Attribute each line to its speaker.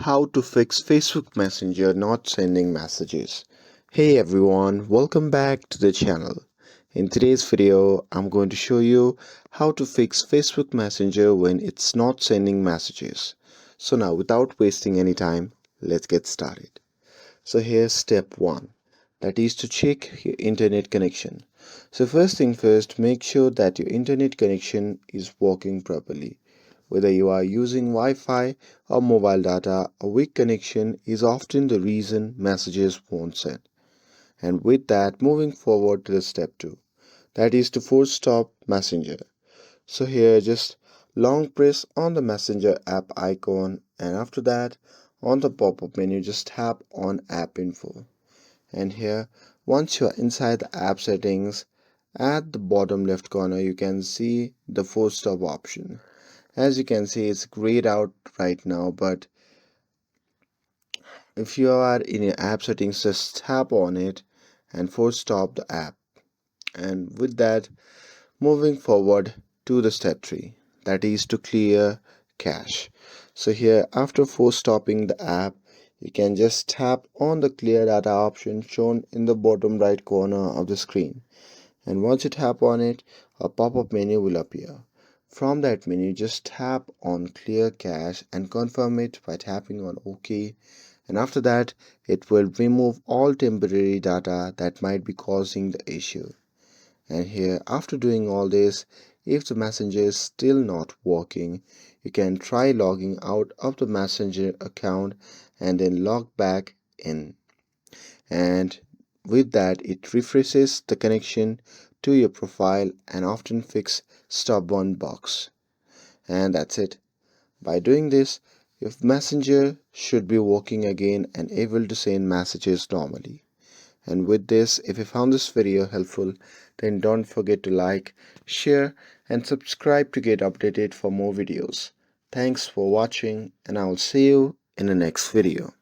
Speaker 1: How to fix Facebook Messenger not sending messages. Hey everyone, welcome back to the channel. In today's video, I'm going to show you how to fix Facebook Messenger when it's not sending messages. So now without wasting any time, let's get started. So here's step 1. That is to check your internet connection. So first thing first, make sure that your internet connection is working properly. Whether you are using Wi-Fi or mobile data, a weak connection is often the reason messages won't send. And with that, moving forward to the step 2, that is to force stop Messenger. So here just long press on the Messenger app icon, and after that on the pop-up menu just tap on app info. And here once you are inside the app settings, at the bottom left corner you can see the force stop option. As you can see, it's grayed out right now, but if you are in your app settings, just tap on it and force stop the app. And with that, moving forward to the step 3, that is to clear cache. So here, after force stopping the app, you can just tap on the clear data option shown in the bottom right corner of the screen. And once you tap on it, a pop-up menu will appear. From that menu, just tap on clear cache and confirm it by tapping on OK. And after that, it will remove all temporary data that might be causing the issue. And here, after doing all this, if the messenger is still not working, you can try logging out of the messenger account and then log back in. And with that, it refreshes the connection to your profile and often fix stubborn bugs. And that's it. By doing this, your messenger should be working again and able to send messages normally. And with this, if you found this video helpful, then don't forget to like, share and subscribe to get updated for more videos. Thanks for watching, and I will see you in the next video.